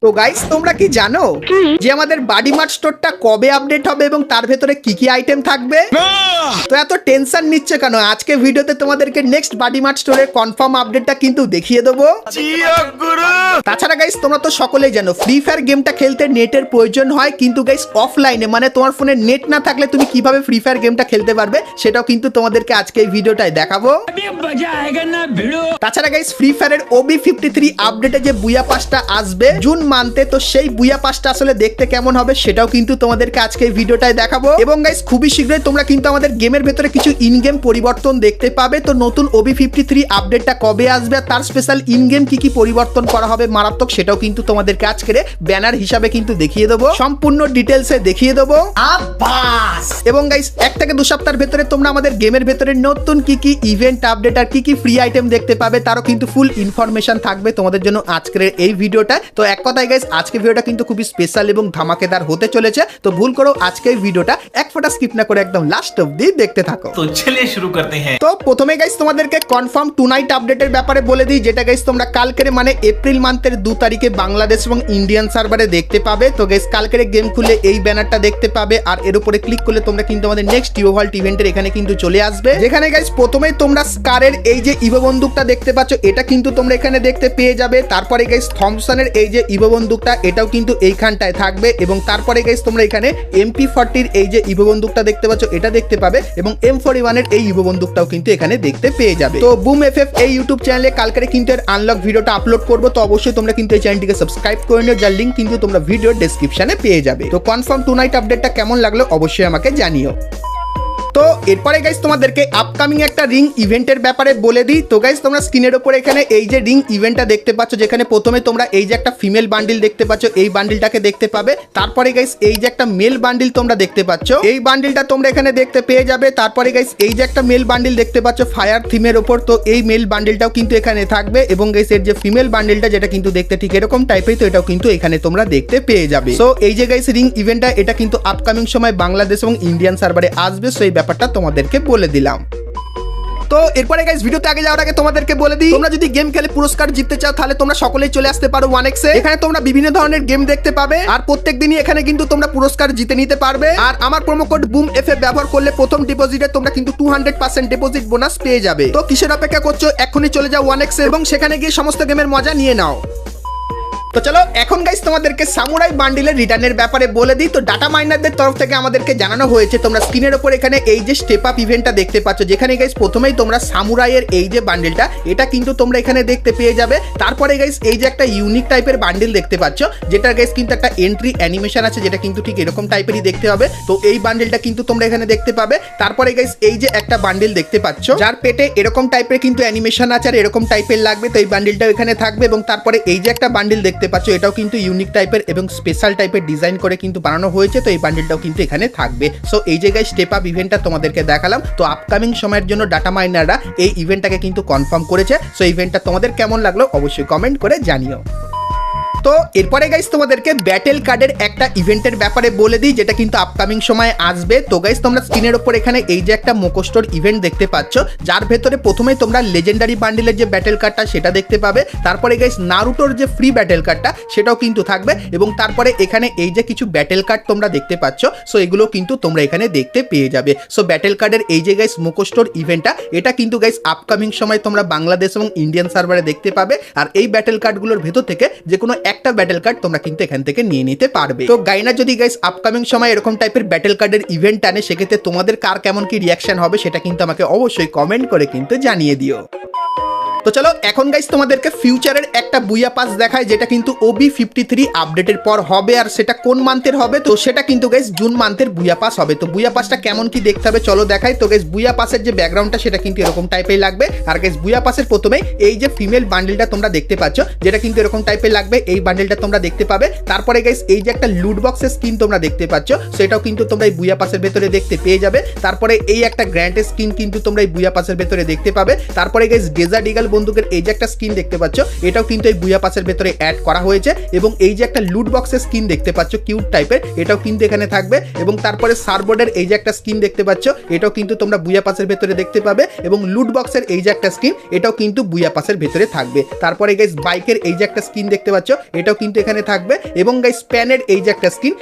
তো গাইস তোমরা কি জানো যে আমাদের বাডি মার্ট স্টোরটা কবে আপডেট হবে এবং তার ভেতরে কি কি আইটেম থাকবে? তো এত টেনশন নিচ্ছে কেন? আজকে ভিডিওতে তোমাদেরকে নেক্সট বাডি মার্ট স্টোরের কনফার্ম আপডেটটা কিন্তু দেখিয়ে দেবো। তাছাড়া গাইস তোমরা তো সকলেই জানো ফ্রি ফায়ার গেমটা খেলতে নেটের প্রয়োজন হয়, কিন্তু গাইস অফলাইনে মানে তোমার ফোনে নেট না থাকলে তুমি কিভাবে ফ্রি ফায়ার গেমটা খেলতে পারবে সেটাও কিন্তু তোমাদেরকে আজকে এই ভিডিওটায় দেখাবো। তাছাড়া গাইস ফ্রি ফায়ারের OB53 আপডেটে যে বুয়া পাসটা আসবে জুন মান্থে, তো সেই বুয়া পাসটা আসলে দেখতে কেমন হবে সেটাও কিন্তু তোমাদেরকে আজকে এই ভিডিওটায় দেখাবো। এবং গাইস খুবই শীঘ্রই তোমরা কিন্তু আমাদের গেমের ভেতরে কিছু ইন গেম পরিবর্তন দেখতে পাবে। তো নতুন OB53 আপডেটটা কবে আসবে আর তার স্পেশাল ইন গেম কি কি পরিবর্তন করা হবে মারাত্মক, সেটাও কিন্তু তোমাদেরকে আজকে ব্যানার হিসাবে কিন্তু দেখিয়ে দেবো, সম্পূর্ণ ডিটেলসে দেখিয়ে দেবো। এবং গাইস 1 থেকে 2 সপ্তাহের ভেতরে তোমরা আমাদের গেমের ভেতরে নতুন কি কি ইভেন্ট আপডেট আর কি কি ফ্রি আইটেম দেখতে পাবে তারও কিন্তু ফুল ইনফরমেশন থাকবে তোমাদের জন্য আজকের এই ভিডিওটা। তো এক কথায় গাইস আজকের ভিডিওটা কিন্তু খুবই স্পেশাল এবং ধামাকেদার হতে চলেছে। তো ভুল করো আজকে এই ভিডিওটা এক ফোঁটা স্কিপ না করে একদম লাস্ট অবধি দেখতে থাকো। তো চলিয়ে শুরু করতে हैं। তো প্রথমে গাইস তোমাদেরকে কনফার্ম টু নাইট আপডেটের ব্যাপারে বলে দিই, যেটা গাইস তোমরা কালকের মানে এপ্রিল মান্থের 2 তারিখে বাংলাদেশ এবং ইন্ডিয়ান সার্ভারে দেখতে পাবে। তো গাইস কালকের গেম খুলে এই ব্যানারটা দেখতে পাবে আর এর উপরে ক্লিক করলে তোমরা কিন্তু আমাদের নেক্সট ইভোভাল্ট ইভেন্টের এখানে কিন্তু চলে আসবে, যেখানে গাইস প্রথমেই তোমরা স্কারের এই যে ইভো বন্দুকটা দেখতে পাচ্ছ এটা কিন্তু তোমরা এখানে দেখতে পেয়ে যাবে। তারপরে গাইস থমসনের এই যে ইভো বন্দুকটা এটাও কিন্তু এইখানটায় থাকবে এবং তারপরে গাইস তোমরা এখানে MP40 এর এই যে ইভো বন্দুকটা দেখতে পাচ্ছ এটা দেখতে পাবে এবং M41 এর এই ইভো বন্দুকটাও কিন্তু এখানে দেখতে পেয়ে যাবে। তো বুম FF এই ইউটিউব চ্যানেলে কালকের কিন্তু এর আনলক ভিডিওটা আপলোড করব, তো অবশ্যই তোমরা কিন্তু এই চ্যানেলটিকে সাবস্ক্রাইব করে নিও, যার লিংক কিন্তু তোমরা ভিডিওর ডেসক্রিপশনে পেয়ে যাবে। তো কনফার্ম টু নাইট আপডেটটা কেমন লাগলো অবশ্যই আমাকে জানিও। তো এরপরে গাইস তোমাদেরকে আপকামিং একটা রিং ইভেন্টের ব্যাপারে বলে দিই। তো গাইস তোমরা স্ক্রিনের উপরে এখানে এই যে রিং ইভেন্টটা দেখতে পাচ্ছ, যেখানে প্রথমে তোমরা এই যে একটা ফিমেল বান্ডিল দেখতে পাচ্ছ এই বান্ডিলটাকে দেখতে পাবে। তারপরে গাইস এই যে একটা মেল বান্ডিল তোমরা দেখতে পাচ্ছ এই বান্ডিলটা তোমরা এখানে দেখতে পেয়ে যাবে। তারপরে গাইস এই যে একটা মেল বান্ডিল দেখতে পাচ্ছ ফায়ার থিমের উপর, তো এই মেল বান্ডিলটাও কিন্তু এখানে থাকবে এবং গাইস এর যে ফিমেল বান্ডিলটা যেটা কিন্তু দেখতে ঠিক এরকম টাইপের, তো এটাও কিন্তু এখানে তোমরা দেখতে পেয়ে যাবে। সো এই যে গাইস রিং ইভেন্টটা এটা কিন্তু আপকামিং সময় বাংলাদেশ এবং ইন্ডিয়ান সার্ভারে আসবে, সো এই ব্যাপারটা তোমাদেরকে বলে দিলাম। তো এরপরে গাইস ভিডিওতে আগে যাওয়ার আগে তোমাদেরকে বলে দিই, তোমরা যদি গেম খেলে পুরস্কার জিততে চাও তাহলে তোমরা সকলেই চলে আসতে পারো 1x এ। এখানে তোমরা বিভিন্ন ধরনের গেম দেখতে পাবে আর প্রত্যেকদিনই এখানে কিন্তু তোমরা পুরস্কার জিতে নিতে পারবে। আর আমার প্রোমো কোড বুম FF ব্যবহার করলে প্রথম ডিপোজিটে তোমরা কিন্তু 200% ডিপোজিট বোনাস পেয়ে যাবে। তো কিসের অপেক্ষা করছো? এখনই চলে যাও 1x এ এবং সেখানে গিয়ে সমস্ত গেমের মজা নিয়ে নাও। তো চলো এখন গাইস তোমাদেরকে সামুরাই বান্ডিলের রিটার্নের ব্যাপারে বলে দিই। তো ডাটা মাইনারদের তরফ থেকে আমাদেরকে জানানো হয়েছে, তোমরা স্ক্রিনের উপর এখানে এই যে স্টেপ আপ ইভেন্টটা দেখতে পাচ্ছ, যেখানে গাইস প্রথমেই তোমরা সামুরাইয়ের এই যে বান্ডিলটা এটা কিন্তু তোমরা এখানে দেখতে পেয়ে যাবে। তারপরে গাইস এই যে একটা ইউনিক টাইপের বান্ডিল দেখতে পাচ্ছ, যেটা গাইস কিন্তু একটা এন্ট্রি অ্যানিমেশন আছে, যেটা কিন্তু ঠিক এরকম টাইপেরই দেখতে হবে। তো এই বান্ডিলটা কিন্তু তোমরা এখানে দেখতে পাবে। তারপরে গাইস এই যে একটা বান্ডিল দেখতে পাচ্ছ যার পেটে এরকম টাইপের কিন্তু অ্যানিমেশন আছে আর এরকম টাইপের লাগবে, তো এই বান্ডিলটাও এখানে থাকবে। এবং তারপরে এই যে একটা বান্ডিল দেখতে পাচ্ছ এটাও কিন্তু ইউনিক টাইপের এবং স্পেশাল টাইপের ডিজাইন করে কিন্তু বানানো হয়েছে, তো এই বান্ডিলটাও কিন্তু এখানে থাকবে। সো এই জায়গায় স্টেপ আপ ইভেন্টটা তোমাদেরকে দেখালাম। তো আপকামিং সময়ের জন্য ডাটা মাইনাররা এই ইভেন্টটাকে কিন্তু কনফার্ম করেছে। সো ইভেন্টটা তোমাদের কেমন লাগলো অবশ্যই কমেন্ট করে জানিও। তো এরপরে গাইস তোমাদেরকে ব্যাটেল কার্ডের একটা ইভেন্টের ব্যাপারে বলে দিই, যেটা কিন্তু আপকামিং সময়ে আসবে। তো গাইস তোমরা স্ক্রিনের উপর এখানে এই যে একটা মোকোস্টোর ইভেন্ট দেখতে পাচ্ছ, যার ভেতরে প্রথমেই তোমরা লেজেন্ডারি বান্ডিলের যে ব্যাটেল কার্ডটা সেটা দেখতে পাবে। তারপরে গাইস নারুটোর যে ফ্রি ব্যাটেল কার্ডটা সেটাও কিন্তু থাকবে এবং তারপরে এখানে এই যে কিছু ব্যাটেল কার্ড তোমরা দেখতে পাচ্ছ, সো এগুলো কিন্তু তোমরা এখানে দেখতে পেয়ে যাবে। সো ব্যাটেল কার্ডের এই যে গাইস মোকোস্টোর ইভেন্টটা এটা কিন্তু গাইস আপকামিং সময় তোমরা বাংলাদেশ এবং ইন্ডিয়ান সার্ভারে দেখতে পাবে। আর এই ব্যাটেল কার্ডগুলোর ভেতর থেকে যে কোনো একটা ব্যাটেল কার্ড তোমরা কিন্তু এখান থেকে নিয়ে নিতে পারবে। তো গাইনা যদি গাইস আপকামিং সময় এরকম টাইপের ব্যাটেল কার্ডের ইভেন্ট আনে সেক্ষেত্রে তোমাদের কার কেমন কি রিয়াকশন হবে সেটা কিন্তু আমাকে অবশ্যই কমেন্ট করে কিন্তু জানিয়ে দিও। তো চলো এখন গাইস তোমাদেরকে ফিউচারের একটা বুয়া পাস দেখায়, যেটা কিন্তু OB53 আপডেটের পর হবে আর সেটা কোন মান্থের হবে? তো সেটা কিন্তু গাইস জুন মান্থের বুয়া পাস হবে। তো বুয়া পাসটা কেমন কি দেখতে হবে চলো দেখাই। তো গাইস বুয়া পাসের যে ব্যাকগ্রাউন্ডটা সেটা কিন্তু এরকম টাইপের লাগবে। আর গাইস বুয়া পাসের প্রথমে এই যে ফিমেল বান্ডিলটা তোমরা দেখতে পাচ্ছ যেটা কিন্তু এরকম টাইপের লাগবে, এই বান্ডিলটা তোমরা দেখতে পাবে। তারপরে গাইস এই যে একটা লুট বক্সের স্কিন তোমরা দেখতে পাচ্ছ, সেটাও কিন্তু তোমরা এই বুয়া পাসের ভেতরে দেখতে পেয়ে যাবে। তারপরে এই একটা গ্র্যান্ড স্কিন কিন্তু তোমরা এই বুয়া পাসের ভেতরে দেখতে পাবে। তারপরে গাইস ডেজার্ট ইগল বন্দুকের এই যে একটা স্কিন দেখতে পাচ্ছ, এটাও কিন্তু এই বুয়া পাসের ভেতরে অ্যাড করা হয়েছে। এবং এই যে একটা লুট বক্সের স্কিন দেখতে পাচ্ছ কিউট টাইপের, এটাও কিন্তু এখানে থাকবে। এবং তারপরে সার্বোর্ডের এই যে একটা স্কিন দেখতে পাচ্ছ, এটাও কিন্তু তোমরা বুয়া পাসের ভেতরে দেখতে পাবে। এবং লুট বক্সের এই যে একটা স্কিন, এটাও কিন্তু বুয়া পাসের ভেতরে থাকবে। তারপরে গাইস বাইকের এই যে একটা স্কিন দেখতে পাচ্ছ, এটাও কিন্তু এখানে থাকবে। এবং গাইস প্যানের এই যে একটা স্কিন,